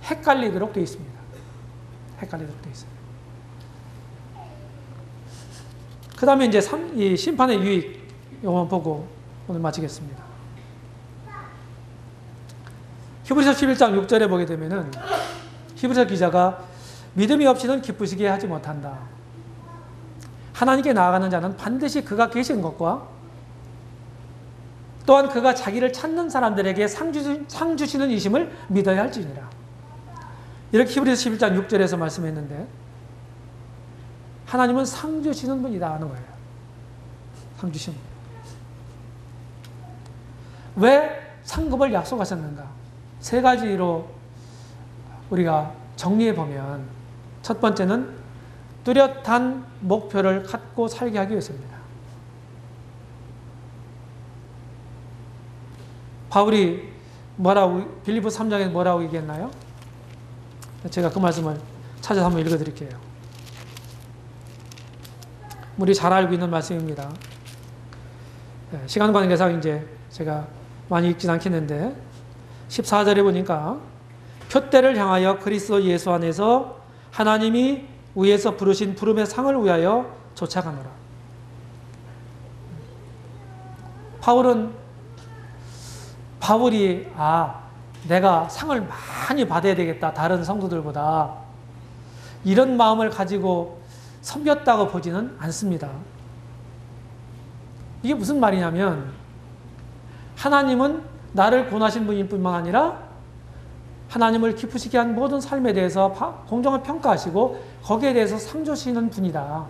헷갈리도록 되어 있습니다. 헷갈리도록 되어 있어요. 그 다음에 이제 이 심판의 유익 요만 보고 오늘 마치겠습니다. 히브리서 11장 6절에 보게 되면은 히브리서 기자가 믿음이 없이는 기쁘시게 하지 못한다. 하나님께 나아가는 자는 반드시 그가 계신 것과 또한 그가 자기를 찾는 사람들에게 상 주시는 이심을 믿어야 할지니라. 이렇게 히브리서 11장 6절에서 말씀했는데 하나님은 상 주시는 분이다 하는 거예요. 상 주시는 분. 왜 상급을 약속하셨는가? 세 가지로 우리가 정리해 보면 첫 번째는 뚜렷한 목표를 갖고 살게 하기 위해서입니다. 바울이 빌립보 3장에 뭐라고 얘기했나요? 제가 그 말씀을 찾아서 한번 읽어드릴게요. 우리 잘 알고 있는 말씀입니다. 시간 관계상 이제 제가 많이 읽진 않겠는데 14절에 보니까 표대를 향하여 그리스도 예수 안에서 하나님이 위에서 부르신 부름의 상을 위하여 쫓아가노라. 바울이 내가 상을 많이 받아야 되겠다. 다른 성도들보다. 이런 마음을 가지고 섬겼다고 보지는 않습니다. 이게 무슨 말이냐면 하나님은 나를 권하신 분일 뿐만 아니라 하나님을 기쁘시게 한 모든 삶에 대해서 공정을 평가하시고 거기에 대해서 상 주시는 분이다.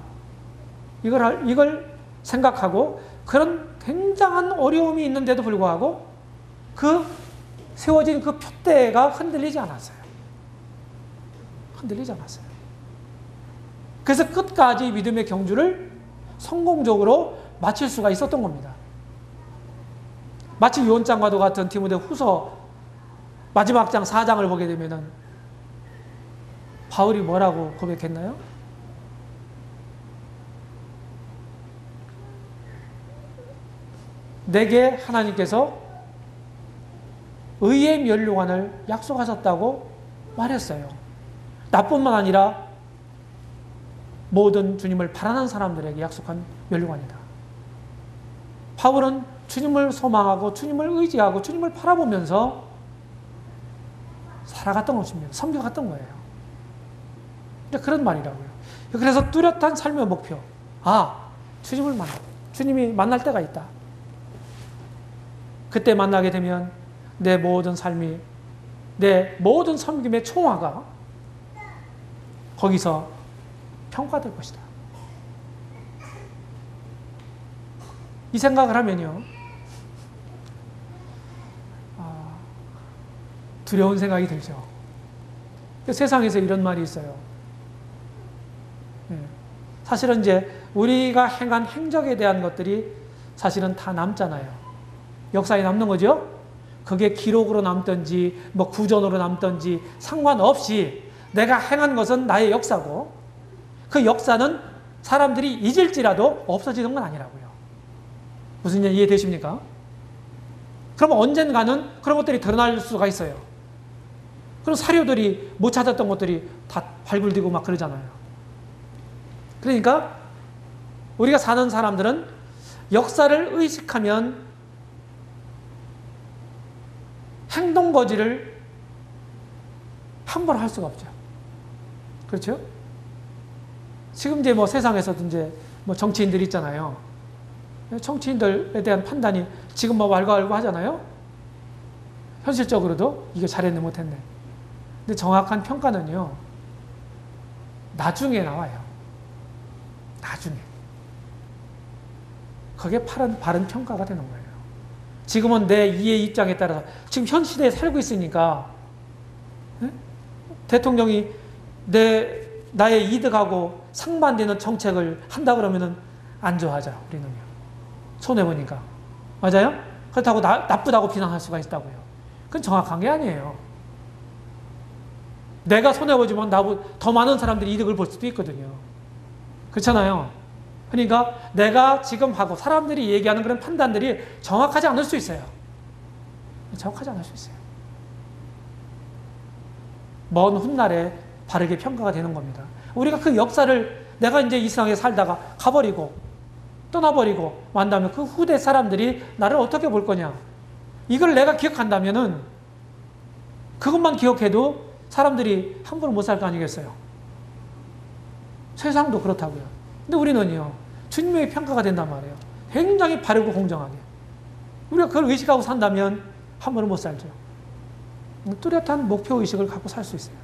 이걸 생각하고 그런 굉장한 어려움이 있는데도 불구하고 세워진 그 표대가 흔들리지 않았어요. 흔들리지 않았어요. 그래서 끝까지 믿음의 경주를 성공적으로 마칠 수가 있었던 겁니다. 마치 요한장과도 같은 디모데후서 마지막 장 4장을 보게 되면은 바울이 뭐라고 고백했나요? 내게 하나님께서 의의 멸류관을 약속하셨다고 말했어요. 나뿐만 아니라 모든 주님을 바라는 사람들에게 약속한 멸류관이다. 바울은 주님을 소망하고 주님을 의지하고 주님을 바라보면서 살아갔던 것입니다. 섬겨갔던 거예요. 그런 말이라고요. 그래서 뚜렷한 삶의 목표. 주님을 주님이 만날 때가 있다. 그때 만나게 되면 내 모든 삶이, 내 모든 섬김의 총화가 거기서 평가될 것이다. 이 생각을 하면요, 두려운 생각이 들죠. 세상에서 이런 말이 있어요. 사실은 이제 우리가 행한 행적에 대한 것들이 사실은 다 남잖아요. 역사에 남는 거죠. 그게 기록으로 남든지 구전으로 남든지 상관없이 내가 행한 것은 나의 역사고 그 역사는 사람들이 잊을지라도 없어지는 건 아니라고요. 무슨 얘기 이해되십니까? 그럼 언젠가는 그런 것들이 드러날 수가 있어요. 그럼 사료들이 못 찾았던 것들이 다 발굴되고 막 그러잖아요. 그러니까 우리가 사는 사람들은 역사를 의식하면 행동거지를 함부로 할 수가 없죠. 그렇죠? 지금 이제 세상에서도 이제 정치인들이 있잖아요. 정치인들에 대한 판단이 지금 왈가왈부 하잖아요. 현실적으로도 이거 잘했네 못했네. 근데 정확한 평가는요, 나중에 나와요. 나중에. 그게 바른 평가가 되는 거예요. 지금은 내 이해 입장에 따라서 지금 현 시대에 살고 있으니까 대통령이 나의 이득하고 상반되는 정책을 한다 그러면은 안 좋아하죠. 우리는요. 손해보니까. 맞아요? 그렇다고 나쁘다고 비난할 수가 있다고요. 그건 정확한 게 아니에요. 내가 손해보지만 더 많은 사람들이 이득을 볼 수도 있거든요. 그렇잖아요. 그러니까 내가 지금 하고 사람들이 얘기하는 그런 판단들이 정확하지 않을 수 있어요. 정확하지 않을 수 있어요. 먼 훗날에 바르게 평가가 되는 겁니다. 우리가 그 역사를 내가 이제 이 세상에 살다가 가버리고 떠나버리고 만다면 그 후대 사람들이 나를 어떻게 볼 거냐. 이걸 내가 기억한다면은 그것만 기억해도 사람들이 함부로 못 살 거 아니겠어요. 세상도 그렇다고요. 근데 우리는요, 주님의 평가가 된단 말이에요. 굉장히 바르고 공정하게. 우리가 그걸 의식하고 산다면 함부로 못 살죠. 뚜렷한 목표의식을 갖고 살 수 있어요.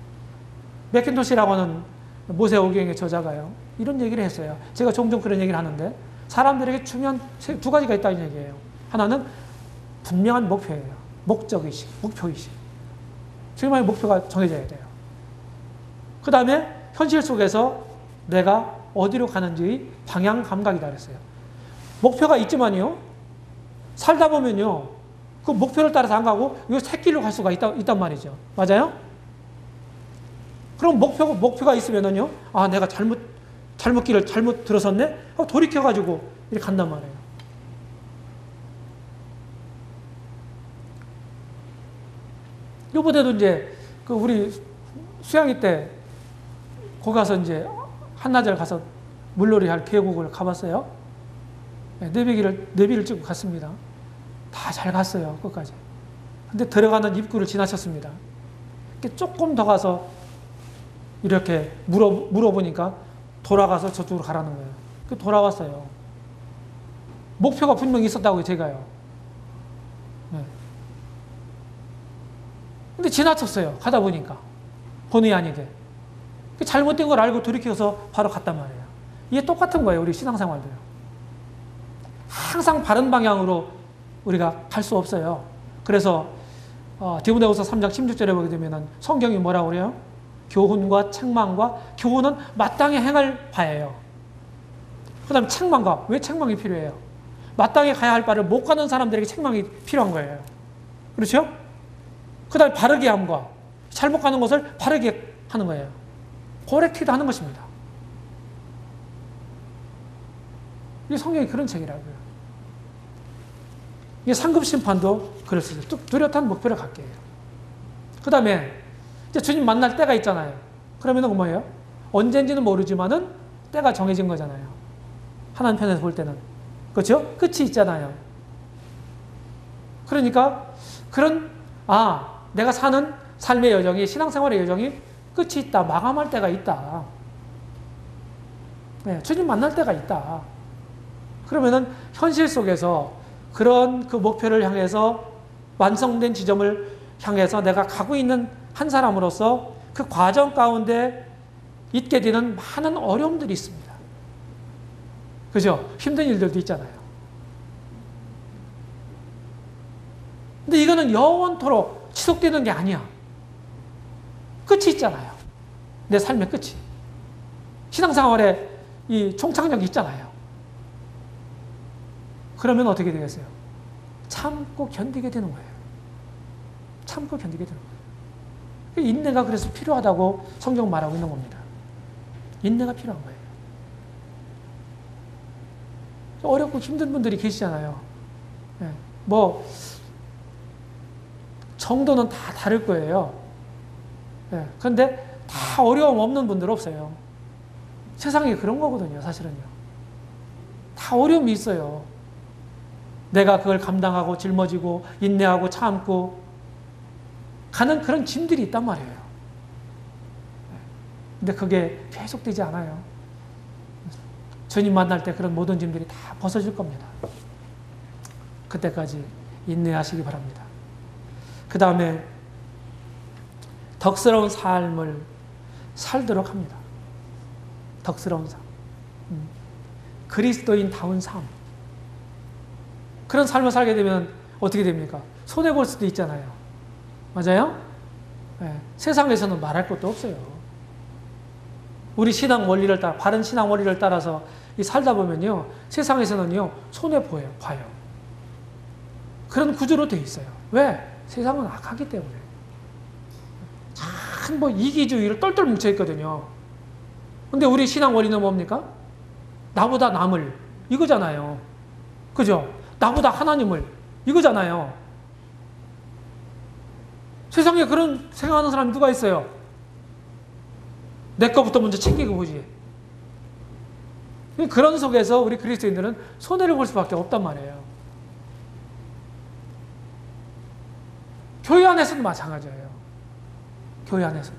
맥킨토시라고 하는 모세오경의 저자가요. 이런 얘기를 했어요. 제가 종종 그런 얘기를 하는데 사람들에게 중요한 두 가지가 있다는 얘기예요. 하나는 분명한 목표예요. 목적의식, 목표의식. 지금의 목표가 정해져야 돼요. 그 다음에 현실 속에서 내가 어디로 가는지의 방향 감각이다 그랬어요. 목표가 있지만요. 살다 보면요. 그 목표를 따라서 안 가고 이 새길로 갈 수가 있단 말이죠. 맞아요? 그럼 목표가 있으면은요. 아, 내가 잘못 길을 잘못 들어섰네? 하고 돌이켜가지고 이렇게 간단 말이에요. 요번에도 이제 그 우리 수양이 때 거기 가서 이제 한나절 가서 물놀이 할 계곡을 가봤어요. 내비를 찍고 갔습니다. 다 잘 갔어요. 끝까지. 근데 들어가는 입구를 지나쳤습니다. 조금 더 가서 이렇게 물어보니까 돌아가서 저쪽으로 가라는 거예요. 돌아왔어요. 목표가 분명히 있었다고요, 제가요. 네. 근데 지나쳤어요. 가다 보니까. 본의 아니게. 잘못된 걸 알고 돌이켜서 바로 갔단 말이에요. 이게 똑같은 거예요, 우리 신앙생활도요. 항상 바른 방향으로 우리가 갈 수 없어요. 그래서 디모데후서 3장 16절에 보게 되면 성경이 뭐라고 그래요? 교훈과 책망과 교훈은 마땅히 행할 바예요. 그 다음에 책망과, 왜 책망이 필요해요? 마땅히 가야 할 바를 못 가는 사람들에게 책망이 필요한 거예요. 그렇죠? 그 다음에 바르게 함과 잘못 가는 것을 바르게 하는 거예요. 코렉티드 하는 것입니다. 이 성경이 그런 책이라고요. 이 상급 심판도 그랬어요. 뚜렷한 목표를 갖게 해요. 그 다음에 이제 주님 만날 때가 있잖아요. 그러면은 뭐예요? 언젠지는 모르지만은 때가 정해진 거잖아요. 하나님 편에서 볼 때는. 그렇죠? 끝이 있잖아요. 그러니까 내가 사는 삶의 여정이, 신앙생활의 여정이 끝이 있다. 마감할 때가 있다. 네, 주님 만날 때가 있다. 그러면은 현실 속에서 그런 그 목표를 향해서 완성된 지점을 향해서 내가 가고 있는 한 사람으로서 그 과정 가운데 있게 되는 많은 어려움들이 있습니다. 그죠? 힘든 일들도 있잖아요. 근데 이거는 영원토록 지속되는 게 아니야. 끝이 있잖아요. 내 삶의 끝이. 신앙생활에 이 총착력이 있잖아요. 그러면 어떻게 되겠어요? 참고 견디게 되는 거예요. 참고 견디게 되는 거예요. 인내가 그래서 필요하다고 성경 말하고 있는 겁니다. 인내가 필요한 거예요. 어렵고 힘든 분들이 계시잖아요. 정도는 다 다를 거예요. 그런데 다 어려움 없는 분들 없어요. 세상에 그런 거거든요, 사실은요. 다 어려움이 있어요. 내가 그걸 감당하고 짊어지고 인내하고 참고 가는 그런 짐들이 있단 말이에요. 근데 그게 계속되지 않아요. 주님 만날 때 그런 모든 짐들이 다 벗어질 겁니다. 그때까지 인내하시기 바랍니다. 그 다음에 덕스러운 삶을 살도록 합니다. 덕스러운 삶. 그리스도인다운 삶. 그런 삶을 살게 되면 어떻게 됩니까? 손해볼 수도 있잖아요. 맞아요? 세상에서는 말할 것도 없어요. 우리 신앙 원리를 따라, 바른 신앙 원리를 따라서 살다 보면요, 세상에서는요, 손해봐요. 그런 구조로 돼 있어요. 왜? 세상은 악하기 때문에. 참 이기주의를 똘똘 뭉쳐있거든요. 근데 우리 신앙 원리는 뭡니까? 나보다 남을, 이거잖아요. 그죠? 나보다 하나님을, 이거잖아요. 세상에 그런 생각하는 사람이 누가 있어요? 내 거부터 먼저 챙기고 보지. 그런 속에서 우리 그리스도인들은 손해를 볼 수밖에 없단 말이에요. 교회 안에서도 마찬가지예요. 교회 안에서도.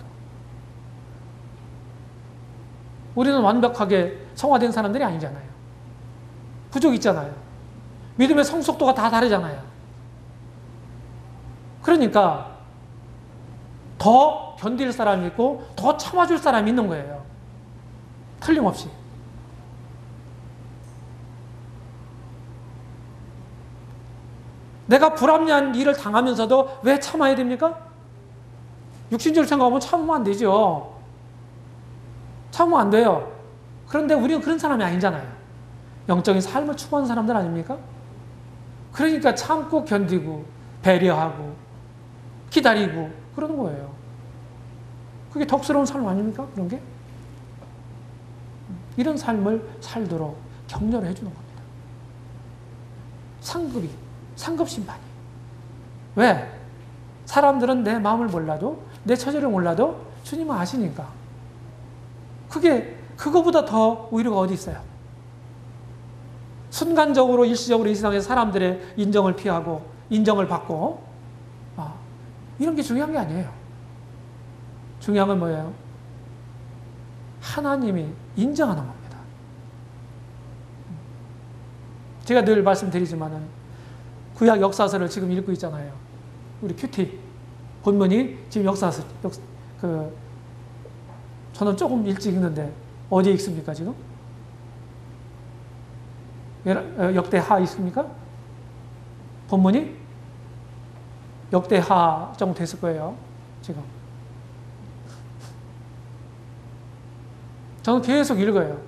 우리는 완벽하게 성화된 사람들이 아니잖아요. 부족이 있잖아요. 믿음의 성숙도가 다 다르잖아요. 그러니까 더 견딜 사람이 있고 더 참아줄 사람이 있는 거예요. 틀림없이. 내가 불합리한 일을 당하면서도 왜 참아야 됩니까? 육신적으로 생각하면 참으면 안 되죠. 참으면 안 돼요. 그런데 우리는 그런 사람이 아니잖아요. 영적인 삶을 추구하는 사람들 아닙니까? 그러니까 참고 견디고 배려하고 기다리고 그러는 거예요. 그게 덕스러운 삶 아닙니까? 그런 게? 이런 삶을 살도록 격려를 해주는 겁니다. 상급 심판이. 왜? 사람들은 내 마음을 몰라도 내 처지를 몰라도 주님은 아시니까. 그거보다 더 의료가 어디 있어요? 순간적으로 일시적으로 이 세상에서 사람들의 인정을 피하고 인정을 받고 이런 게 중요한 게 아니에요. 중요한 건 뭐예요? 하나님이 인정하는 겁니다. 제가 늘 말씀드리지만은 구약 역사서를 지금 읽고 있잖아요. 우리 큐티 본문이 지금 역사서 저는 조금 일찍 읽는데 어디에 읽습니까 지금? 역대하 있습니까? 본문이 역대하 정도 됐을 거예요 지금. 저는 계속 읽어요.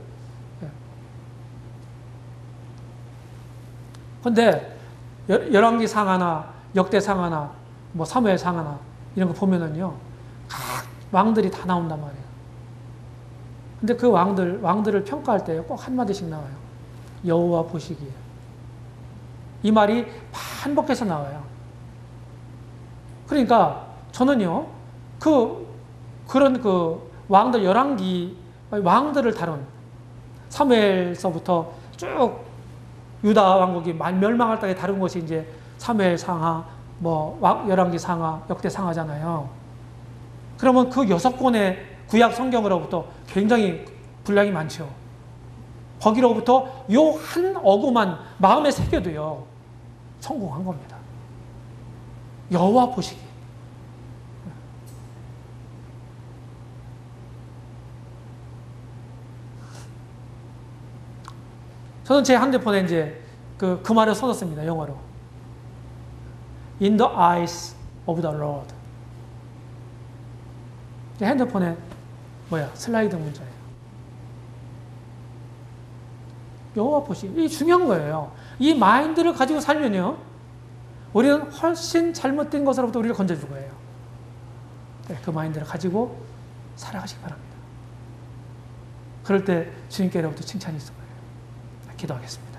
그런데 열왕기 상하나 역대상 하나 뭐 사무엘상 하나 이런 거 보면은요 각 왕들이 다 나온단 말이에요. 근데 그 왕들을 평가할 때 꼭 한마디씩 나와요. 여호와 보시기에. 이 말이 반복해서 나와요. 그러니까 저는요 그런 왕들 열왕기 왕들을 다룬 사무엘서부터 쭉 유다 왕국이 멸망할 때까지 다룬 것이 이제 사무엘 상하, 열왕기 상하, 역대 상하잖아요. 그러면 그 6권의 구약 성경으로부터 굉장히 분량이 많죠. 거기로부터 요 한 어구만 마음에 새겨도요 성공한 겁니다. 여호와 보시기. 저는 제 핸드폰에 이제 그 말을 써놨습니다. 영어로. In the eyes of the Lord. 핸드폰에 슬라이드 문자예요. 여호와 보시기. 이 중요한 거예요. 이 마인드를 가지고 살면요 우리는 훨씬 잘못된 것으로부터 우리를 건져줄 거예요. 그 마인드를 가지고 살아가시기 바랍니다. 그럴 때 주님께로부터 칭찬이 있을 거예요. 기도하겠습니다.